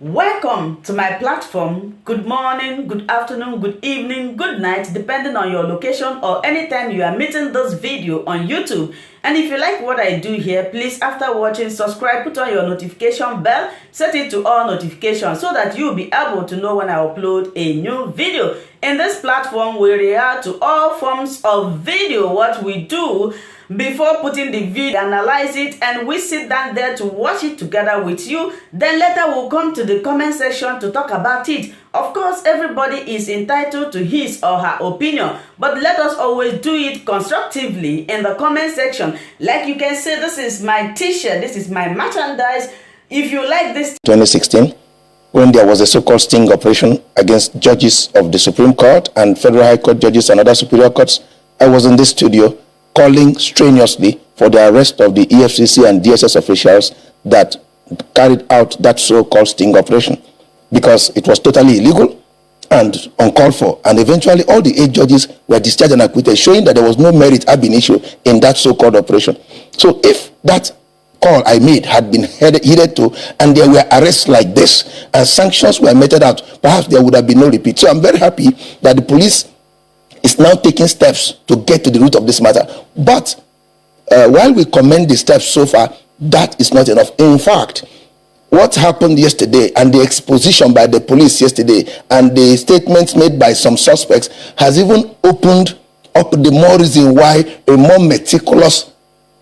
Welcome to my platform. Good morning, good afternoon, good evening, good night, depending on your location or anytime you are meeting this video on YouTube. And if you like what I do here, please, after watching, subscribe, put on your notification bell, set it to all notifications so that you'll be able to know when I upload a new video. In this platform, we react to all forms of video. What we do before putting the video, analyze it, and we sit down there to watch it together with you. Then later we'll come to the comment section to talk about it. Of course, everybody is entitled to his or her opinion, but let us always do it constructively in the comment section. Like you can see, this is my t-shirt, this is my merchandise. If you like this 2016, when there was a so-called sting operation against judges of the Supreme Court and Federal High Court judges and other superior courts, I was in this studio calling strenuously for the arrest of the EFCC and DSS officials that carried out that so-called sting operation, because it was totally illegal and uncalled for. And eventually all the 8 judges were discharged and acquitted, showing that there was no merit ab initio in that so-called operation. So if that call I made had been heeded to, and there were arrests like this and sanctions were meted out, perhaps there would have been no repeat. So I'm very happy that the police is now taking steps to get to the root of this matter. But while we commend the steps so far, that is not enough. In fact, what happened yesterday and the exposition by the police yesterday and the statements made by some suspects has even opened up the more reason why a more meticulous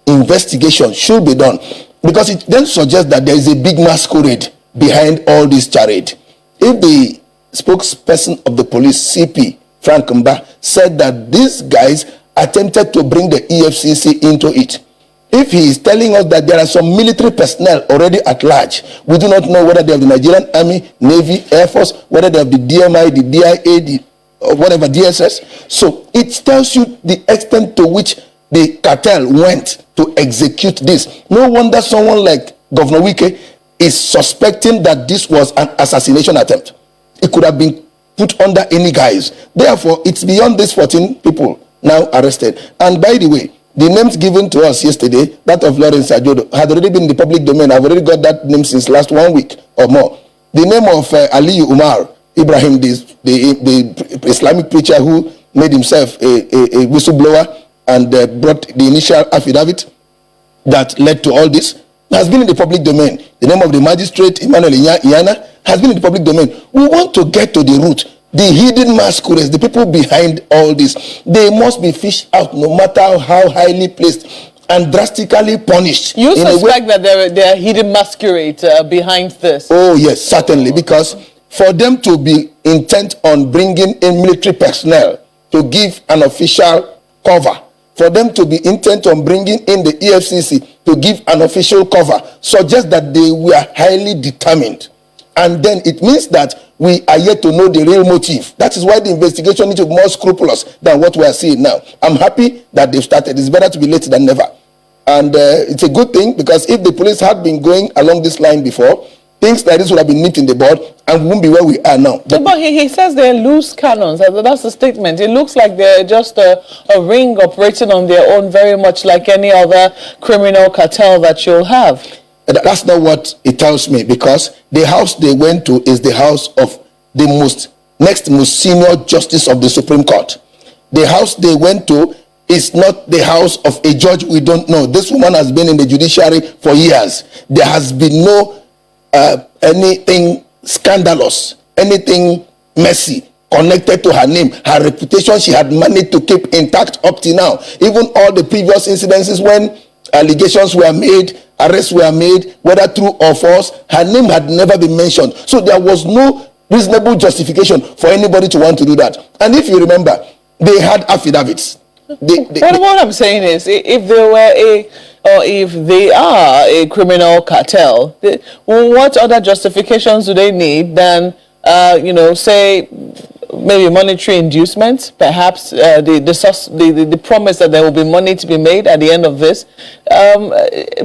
investigation should be done, because it then suggests that there is a big masquerade behind all this charade. If the spokesperson of the police, CP Frank Mba, said that these guys attempted to bring the EFCC into it, if he is telling us that there are some military personnel already at large, we do not know whether they have the Nigerian Army, Navy, Air Force, whether they have the DMI, the DIA, or whatever, DSS. So it tells you the extent to which the cartel went to execute this. No wonder someone like Governor Wike is suspecting that this was an assassination attempt. It could have been put under any guise. Therefore, it's beyond these 14 people now arrested. And by the way, the names given to us yesterday, that of Lawrence Ajodo, had already been in the public domain. I've already got that name since last 1 week or more. The name of Aliyu Umar Ibrahim, the Islamic preacher who made himself a whistleblower and brought the initial affidavit that led to all this, has been in the public domain. The name of the magistrate, Emmanuel Iyana, has been in the public domain. We want to get to the root. The hidden masquerades, the people behind all this, they must be fished out, no matter how highly placed and drastically punished. You suspect that there are hidden masquerades behind this? Oh yes, certainly, because for them to be intent on bringing in military personnel to give an official cover, for them to be intent on bringing in the EFCC to give an official cover, suggests that they were highly determined. And then it means that we are yet to know the real motive. That is why the investigation needs to be more scrupulous than what we are seeing now. I'm happy that they've started. It's better to be late than never. And it's a good thing, because if the police had been going along this line before, things like this would have been nipped in the bud and we won't be where we are now. But he says they're loose cannons. That's the statement. It looks like they're just a ring operating on their own, very much like any other criminal cartel that you'll have. That's not what it tells me, because the house they went to is the house of the next most senior justice of the Supreme Court. The house they went to is not the house of a judge we don't know. This woman has been in the judiciary for years. There has been no anything scandalous, anything messy connected to her name. Her reputation she had managed to keep intact up to now. Even all the previous incidences when allegations were made, arrests were made, whether true or false, her name had never been mentioned. So there was no reasonable justification for anybody to want to do that. And if you remember, they had affidavits. What I'm saying is, if they are a criminal cartel, what other justifications do they need than, say, maybe monetary inducements, perhaps the promise that there will be money to be made at the end of this?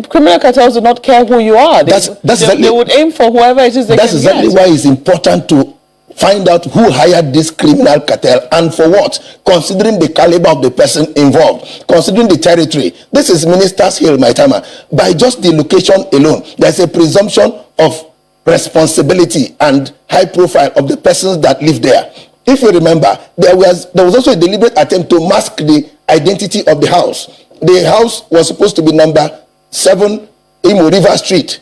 Criminal cartels do not care who you are. They would aim for whoever it is they can get. That's exactly why it's important to find out who hired this criminal cartel and for what, considering the caliber of the person involved, considering the territory. This is Minister's Hill, my timer. By just the location alone, there's a presumption of responsibility and high profile of the persons that live there. If you remember, there was also a deliberate attempt to mask the identity of the house. The house was supposed to be number 7 Imo River Street.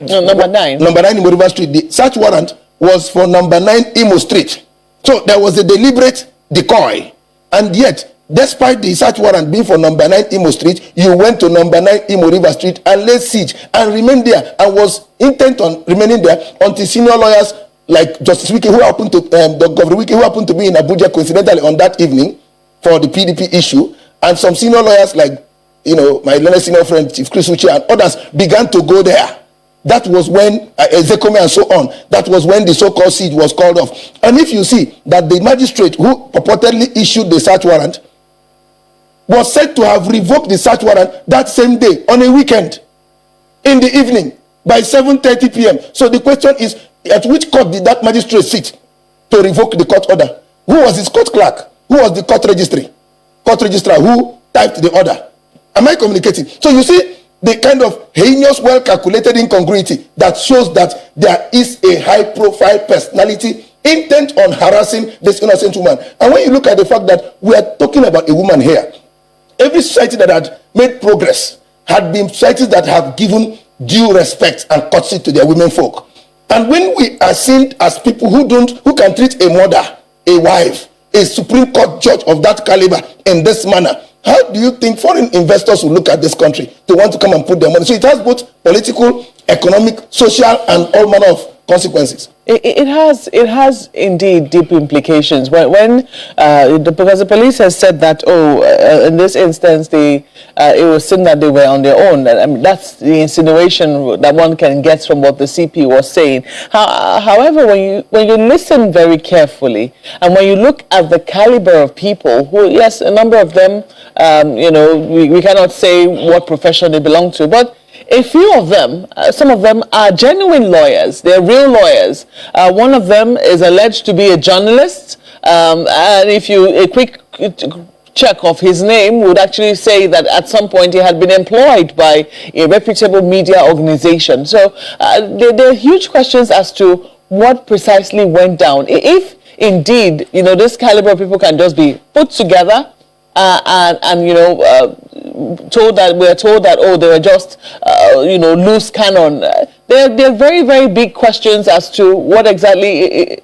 Number 9. Number 9 Imo River Street. The search warrant was for number 9 Imo Street. So there was a deliberate decoy. And yet, despite the search warrant being for number 9 Imo Street, you went to number 9 Imo River Street and laid siege and remained there and was intent on remaining there until senior lawyers like Justice Wike, who happened to Governor Wike, who happened to be in Abuja coincidentally on that evening for the PDP issue, and some senior lawyers like, my learned senior friend Chief Chris Uche and others began to go there. That was when Zekome and so on. That was when the so-called siege was called off. And if you see that the magistrate who purportedly issued the search warrant was said to have revoked the search warrant that same day on a weekend in the evening by 7:30 p.m. So the question is, at which court did that magistrate sit to revoke the court order? Who was his court clerk? Who was the court registrar who typed the order? Am I communicating? So you see the kind of heinous, well-calculated incongruity that shows that there is a high-profile personality intent on harassing this innocent woman. And when you look at the fact that we are talking about a woman here, every society that had made progress had been societies that have given due respect and courtesy to their women folk. And when we are seen as people who can treat a mother, a wife, a Supreme Court judge of that caliber in this manner, how do you think foreign investors will look at this country to want to come and put their money? So it has both political, economic, social, and all manner of consequences. It has indeed deep implications. Because the police has said that, in this instance, it was seen that they were on their own. I mean, that's the insinuation that one can get from what the CP was saying. However, when you listen very carefully, and when you look at the caliber of people who, yes, a number of them, we cannot say what profession they belong to, but a few of them, some of them are genuine lawyers. They're real lawyers. One of them is alleged to be a journalist. And if a quick check of his name would actually say that at some point he had been employed by a reputable media organization. So there are huge questions as to what precisely went down. If indeed, this caliber of people can just be put together told that they were just loose cannon. There are very, very big questions as to what exactly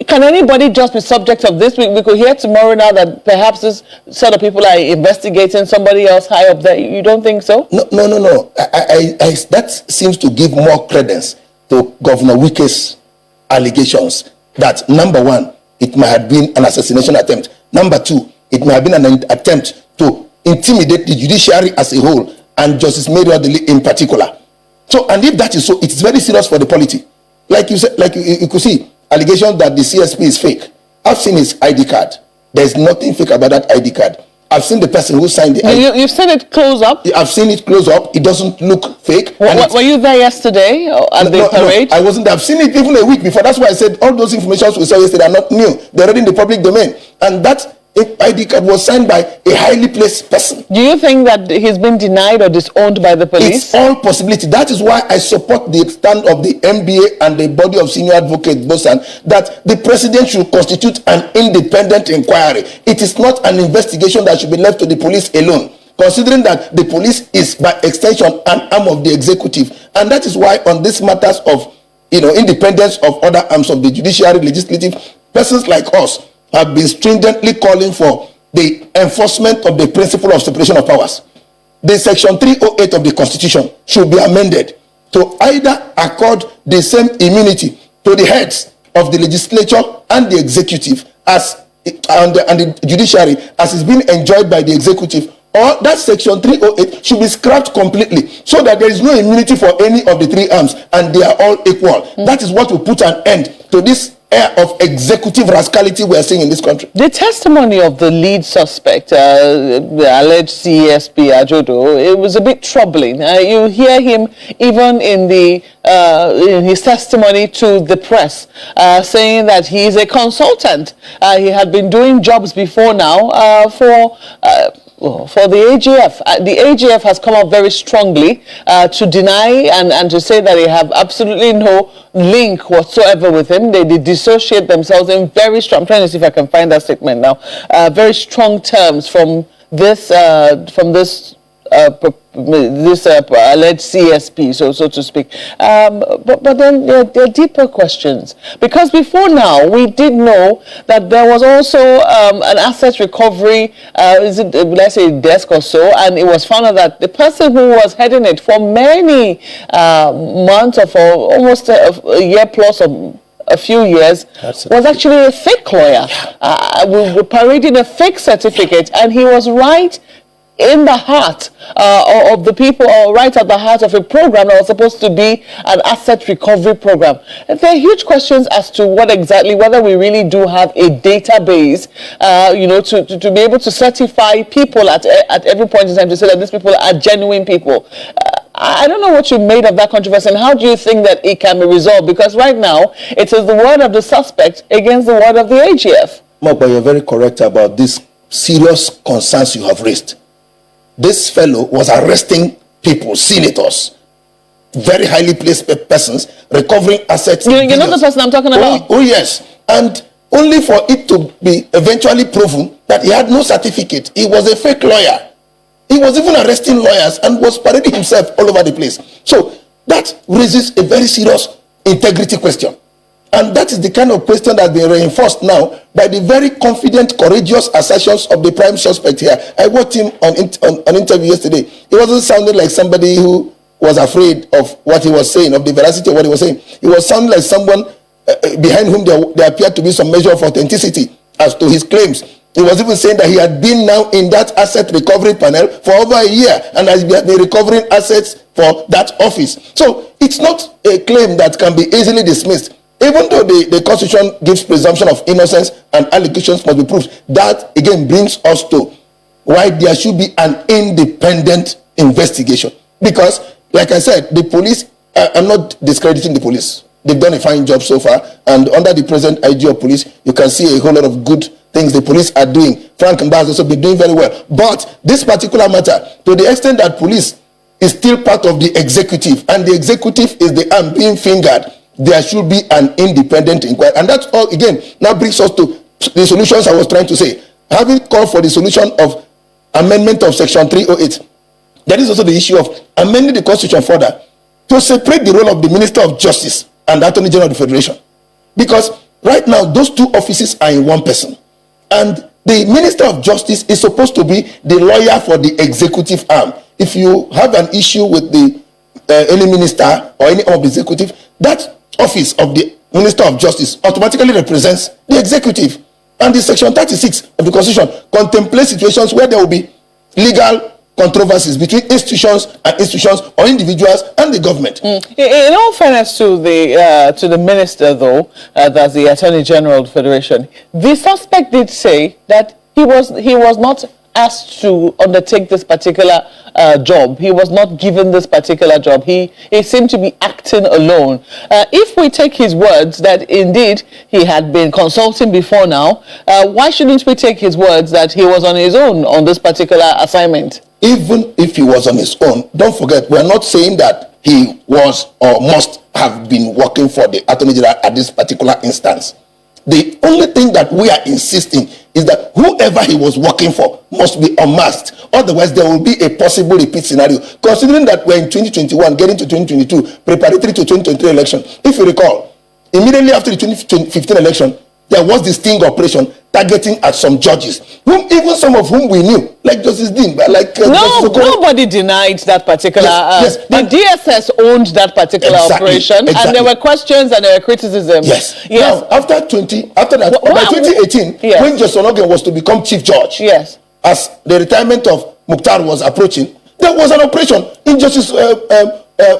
can anybody just be subject of this? We could hear tomorrow now that perhaps this sort of people are investigating somebody else high up there. You don't think so? No. That seems to give more credence to Governor Wike's allegations that, number one, it might have been an assassination attempt. Number two, it may have been an attempt to intimidate the judiciary as a whole and Justice Mary Odili in particular. So, and if that is so, it's very serious for the polity. Like you said, like you could see allegations that the CSP is fake. I've seen his ID card. There's nothing fake about that ID card. I've seen the person who signed the ID. You've seen it close up? I've seen it close up. It doesn't look fake. Were you there yesterday at the parade? No, I wasn't there. I've seen it even a week before. That's why I said all those informations we saw yesterday are not new. They're already in the public domain. And that ID card was signed by a highly placed person. Do you think that he's been denied or disowned by the police? It's all possibility. That is why I support the stand of the MBA and the body of senior advocates, Bosan, that the president should constitute an independent inquiry. It is not an investigation that should be left to the police alone, considering that the police is by extension an arm of the executive. And that is why on these matters of independence of other arms of the judiciary, legislative, persons like us have been stringently calling for the enforcement of the principle of separation of powers. The section 308 of the Constitution should be amended to either accord the same immunity to the heads of the legislature and the executive and the judiciary as is being enjoyed by the executive, or that section 308 should be scrapped completely so that there is no immunity for any of the three arms and they are all equal. That is what will put an end to this air of executive rascality we are seeing in this country. The testimony of the lead suspect, the alleged CSP Ajodo, it was a bit troubling. You hear him even in his testimony to the press saying that he is a consultant. He had been doing jobs before now for for the AGF. The AGF has come up very strongly to deny and to say that they have absolutely no link whatsoever with him. They dissociate themselves in very strong, I'm trying to see if I can find that statement now, very strong terms from this alleged CSP, so to speak. But then there are deeper questions. Because before now, we did know that there was also an asset recovery, let's say desk or so, and it was found out that the person who was heading it for many months or for almost a year plus or a few years was actually a fake lawyer. We're parading a fake certificate, and he was right in the heart of the people, or right at the heart of a program that was supposed to be an asset recovery program. And there are huge questions as to whether we really do have a database, to be able to certify people at every point in time to say that these people are genuine people. I don't know what you made of that controversy, and how do you think that it can be resolved? Because right now, it is the word of the suspect against the word of the AGF. But you're very correct about these serious concerns you have raised. This fellow was arresting people, senators, very highly placed persons, recovering assets. You know the person I'm talking about? Oh, yes. And only for it to be eventually proven that he had no certificate. He was a fake lawyer. He was even arresting lawyers and was parading himself all over the place. So that raises a very serious integrity question. And that is the kind of question that has been reinforced now by the very confident, courageous assertions of the prime suspect here. I watched him on interview yesterday. He wasn't sounding like somebody who was afraid of what he was saying, of the veracity of what he was saying. He was sounding like someone behind whom there appeared to be some measure of authenticity as to his claims. He was even saying that he had been now in that asset recovery panel for over a year and has been recovering assets for that office. So it's not a claim that can be easily dismissed. Even though the Constitution gives presumption of innocence and allegations must be proved, that again brings us to why there should be an independent investigation. Because, like I said, the police, I'm not discrediting the police. They've done a fine job so far, and under the present IG of police, you can see a whole lot of good things the police are doing. Frank Mba has also been doing very well. But this particular matter, to the extent that police is still part of the executive, and the executive is the arm being fingered, there should be an independent inquiry. And that's all, again, now brings us to the solutions I was trying to say. Having called for the solution of amendment of Section 308, there is also the issue of amending the Constitution further to separate the role of the Minister of Justice and the Attorney General of the Federation. Because right now, those two offices are in one person. And the Minister of Justice is supposed to be the lawyer for the executive arm. If you have an issue with the any minister or any of the executive, that office of the Minister of Justice automatically represents the executive. And the Section 36 of the Constitution contemplates situations where there will be legal controversies between institutions or individuals and the government. In all fairness to the minister, though, that's the Attorney General of the Federation, the suspect did say that he was not asked to undertake this particular job. He was not given this particular job. He seemed to be acting alone. If we take his words that indeed he had been consulting before now, why shouldn't we take his words that he was on his own on this particular assignment? Even if he was on his own, don't forget, we're not saying that he was or must have been working for the Attorney General at this particular instance. The only thing that we are insisting is that whoever he was working for must be unmasked. Otherwise, there will be a possible repeat scenario. Considering that we're in 2021, getting to 2022, preparatory to 2023 election. If you recall, immediately after the 2015 election, there was this sting operation targeting at some judges, even some of whom we knew, like Justice Dean, like nobody denied that particular. Yes. The DSS owned that particular operation, and there were questions and there were criticism. Yes. Yes. Now, after that, by 2018, yes, when SH0CKING was to become chief judge, yes, as the retirement of Mukhtar was approaching, there was an operation in Justice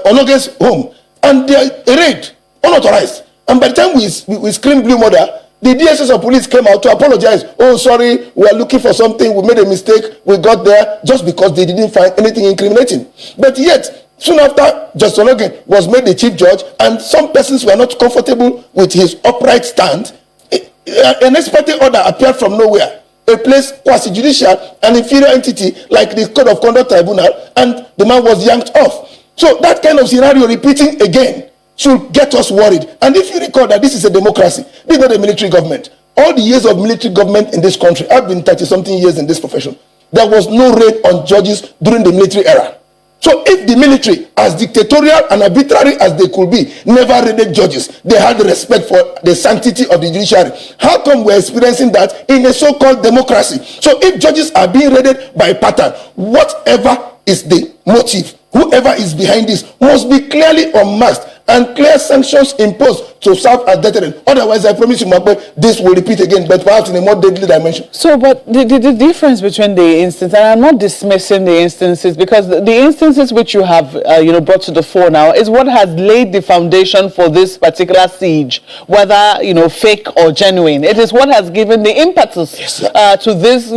Onoge's home, and a raid, unauthorized. And by the time we screamed Blue Mother, the DSS of police came out to apologize. Oh, sorry, we are looking for something. We made a mistake. We got there just because they didn't find anything incriminating. But yet, soon after, Justice SH0CKING was made the chief judge, and some persons were not comfortable with his upright stand, an ex parte order appeared from nowhere. a place quasi-judicial, an inferior entity like the Code of Conduct Tribunal, and the man was yanked off. So that kind of scenario repeating again should get us worried. And if you recall that this is a democracy, this is not a military government. All the years of military government in this country, I've been 30-something years in this profession, there was no raid on judges during the military era. So if the military, as dictatorial and arbitrary as they could be, never raided judges, they had respect for the sanctity of the judiciary, how come we're experiencing that in a so-called democracy? So if judges are being raided by pattern, whatever is the motive, whoever is behind this must be clearly unmasked and clear sanctions imposed to serve as deterrent. Otherwise, I promise you, Makwe, this will repeat again, but perhaps in a more deadly dimension. So, but the difference between the instances, and I'm not dismissing the instances, because the instances which you have, brought to the fore now is what has laid the foundation for this particular siege, whether, fake or genuine. It is what has given the impetus to this,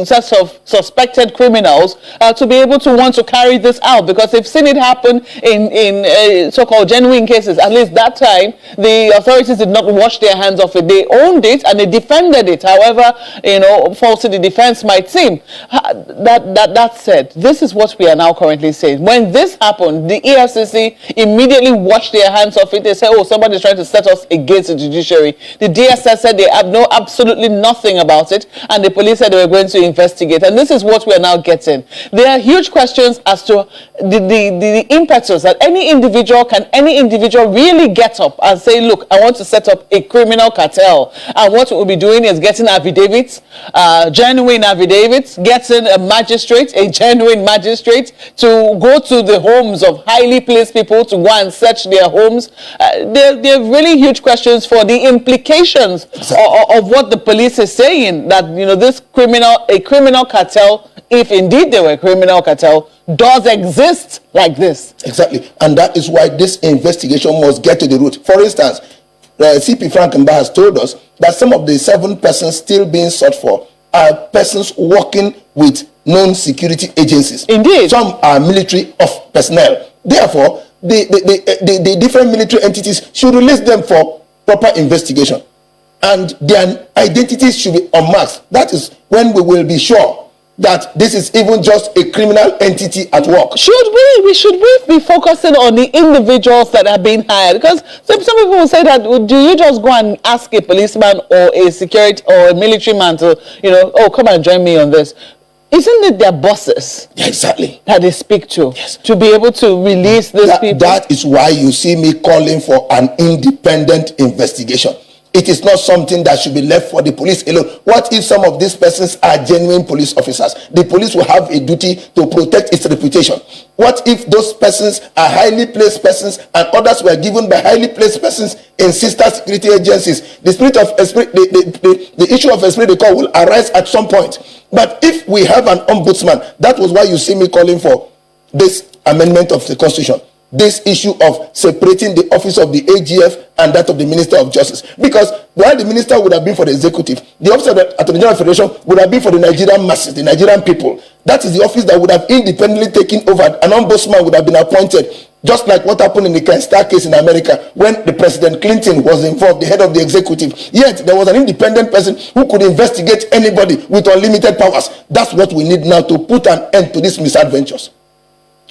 sets of suspected criminals to be able to want to carry this out, because they've seen it happen in so-called genuine cases. At least that time, the authorities did not wash their hands of it. They owned it and they defended it. However, falsely the defense might seem. That said, this is what we are now currently saying. When this happened, the EFCC immediately washed their hands of it. They said, oh, somebody's trying to set us against the judiciary. The DSS said they have absolutely nothing about it, and the police said they were going to investigate. And this is what we are now getting. There are huge questions as to the impetus that any individual really get up and say, look, I want to set up a criminal cartel, and what we'll be doing is getting affidavits, genuine affidavits, getting a genuine magistrate to go to the homes of highly placed people to go and search their homes. There are really huge questions for the implications of what the police is saying, that this criminal cartel, if indeed they were a criminal cartel, does exist like this. Exactly. And that is why this investigation must get to the root. For instance, CP Frank Mba has told us that some of the 7 persons still being sought for are persons working with known security agencies. Indeed. Some are military personnel. Therefore, the different military entities should release them for proper investigation. And their identities should be unmasked. That is when we will be sure that this is even just a criminal entity at work. Should we be focusing on the individuals that are being hired? Because some people will say that, do you just go and ask a policeman or a security or a military man to, oh, come and join me on this? Isn't it their bosses? Yeah, exactly. That they speak to? Yes. To be able to release these people? That is why you see me calling for an independent investigation. It is not something that should be left for the police alone. What if some of these persons are genuine police officers? The police will have a duty to protect its reputation. What if those persons are highly placed persons and others were given by highly placed persons in sister security agencies? The spirit of the issue of esprit de corps will arise at some point. But if we have an ombudsman, that was why you see me calling for this amendment of the Constitution. This issue of separating the office of the AGF and that of the Minister of Justice. Because while the minister would have been for the executive, the office of the Attorney General Federation would have been for the Nigerian masses, the Nigerian people. That is the office that would have independently taken over. An ombudsman would have been appointed, just like what happened in the Ken Starr case in America when the President Clinton was involved, the head of the executive. Yet there was an independent person who could investigate anybody with unlimited powers. That's what we need now to put an end to these misadventures.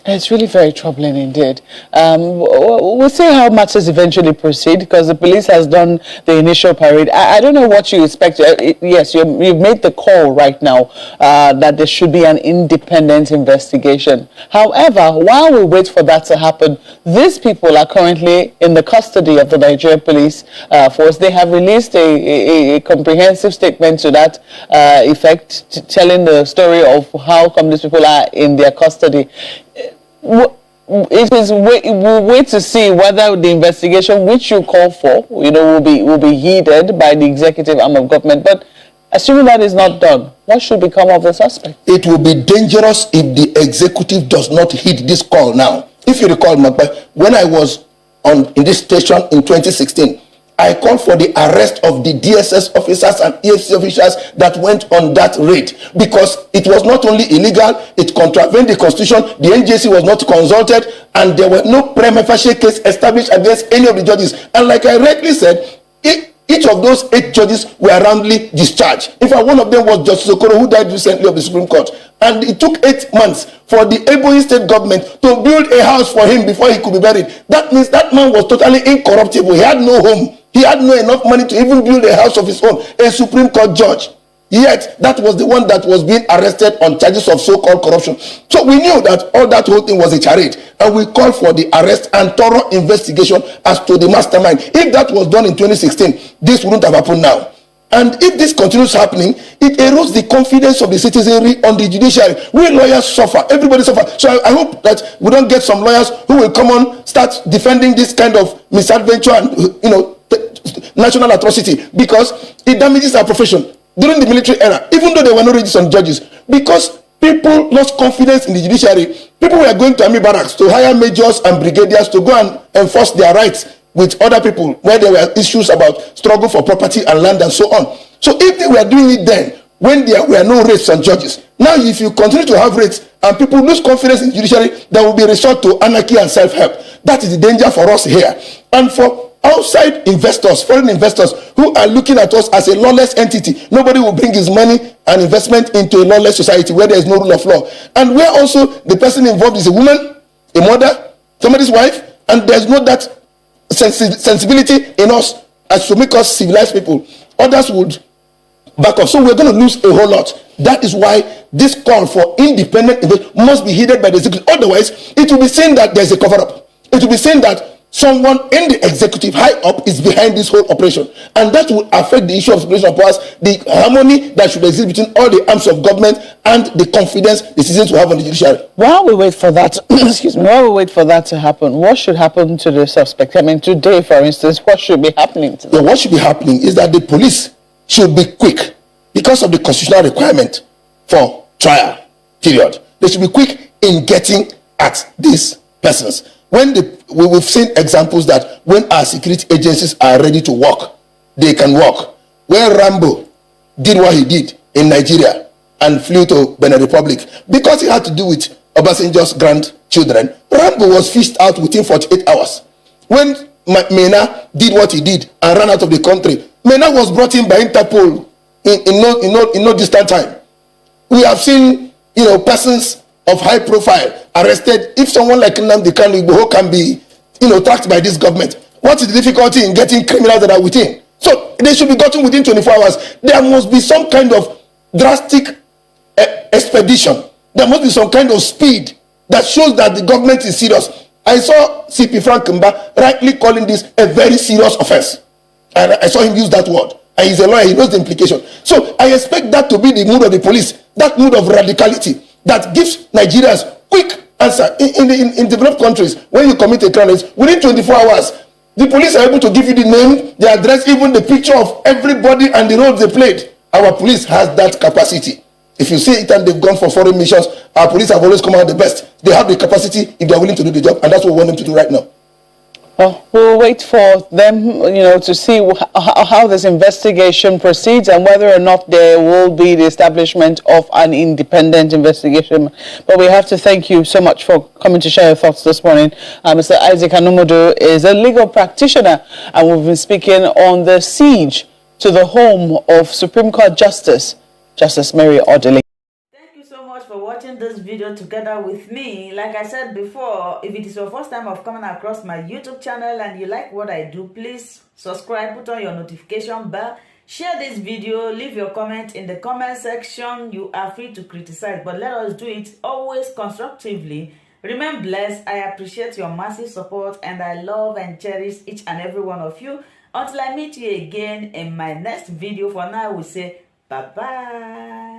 It's really very troubling indeed. We'll see how matters eventually proceed, because the police has done the initial parade. I don't know what you expect. Yes, you've made the call right now that there should be an independent investigation. However, while we wait for that to happen, these people are currently in the custody of the Nigerian police force. They have released a comprehensive statement to that effect, telling the story of how come these people are in their custody. We'll wait to see whether the investigation which you call for, will be heeded by the executive arm of government. But assuming that is not done, what should become of the suspect? It will be dangerous if the executive does not heed this call now. If you recall, when I was in this station in 2016, I called for the arrest of the DSS officers and EFC officials that went on that raid, because it was not only illegal, it contravened the Constitution, the NJC was not consulted, and there were no prima facie case established against any of the judges. And like I rightly said, Each of those 8 judges were roundly discharged. In fact, one of them was Justice Okoro, who died recently of the Supreme Court. And it took 8 months for the Ebonyi State government to build a house for him before he could be buried. That means that man was totally incorruptible. He had no home. He had no enough money to even build a house of his own, a Supreme Court judge. Yet, that was the one that was being arrested on charges of so-called corruption. So we knew that all that whole thing was a charade. And we called for the arrest and thorough investigation as to the mastermind. If that was done in 2016, this wouldn't have happened now. And if this continues happening, it erodes the confidence of the citizenry on the judiciary. We lawyers suffer. Everybody suffer. So I hope that we don't get some lawyers who will come on, start defending this kind of misadventure and, national atrocity, because it damages our profession. During the military era, even though there were no registered judges, because people lost confidence in the judiciary, people were going to army barracks to hire majors and brigadiers to go and enforce their rights with other people where there were issues about struggle for property and land and so on. So if they were doing it then, when there were no rates on judges, now if you continue to have rates and people lose confidence in the judiciary, there will be resort to anarchy and self-help. That is the danger for us here. And for outside investors, foreign investors who are looking at us as a lawless entity, nobody will bring his money and investment into a lawless society where there is no rule of law. And where also the person involved is a woman, a mother, somebody's wife, and there's no that sensibility in us as to make us civilized people. Others would back off. So we're going to lose a whole lot. That is why this call for independent investment must be heeded by the executive. Otherwise, it will be seen that there's a cover-up. It will be seen that someone in the executive high up is behind this whole operation, and that will affect the issue of separation of powers, the harmony that should exist between all the arms of government, and the confidence the citizens will have on the judiciary. While we wait for that, excuse me, while we wait for that to happen, what should happen to the suspect? I mean, today, for instance, what should be happening to them? Yeah, what should be happening is that the police should be quick because of the constitutional requirement for trial period. They should be quick in getting at these persons. We've seen examples that when our security agencies are ready to work, they can work. When Rambo did what he did in Nigeria and flew to Benin Republic, because he had to do with Obasanjo's grandchildren, Rambo was fished out within 48 hours. When Mena did what he did and ran out of the country, Mena was brought in by Interpol in no distant time. We have seen, persons of high profile arrested. If someone like Nnamdi Kanu can be, tracked by this government, what is the difficulty in getting criminals that are within? So they should be gotten within 24 hours. There must be some kind of drastic expedition. There must be some kind of speed that shows that the government is serious. I saw CP Frank Mba rightly calling this a very serious offense. And I saw him use that word. And he's a lawyer, he knows the implication. So I expect that to be the mood of the police, that mood of radicality that gives Nigerians quick answer. In developed countries, when you commit a crime, within 24 hours, the police are able to give you the name, the address, even the picture of everybody and the role they played. Our police has that capacity. If you see it and they've gone for foreign missions, our police have always come out the best. They have the capacity if they're willing to do the job, and that's what we want them to do right now. Well, we'll wait for them, to see how this investigation proceeds and whether or not there will be the establishment of an independent investigation. But we have to thank you so much for coming to share your thoughts this morning. Mr. Isaac Anumodu is a legal practitioner, and we've been speaking on the siege to the home of Supreme Court Justice Mary Odili. For watching this video together with me. Like I said before, if it is your first time of coming across my YouTube channel and you like what I do, please subscribe, put on your notification bell, share this video, leave your comment in the comment section. You are free to criticize, but let us do it always constructively. Remain blessed. I appreciate your massive support and I love and cherish each and every one of you. Until I meet you again in my next video, for now we say bye bye.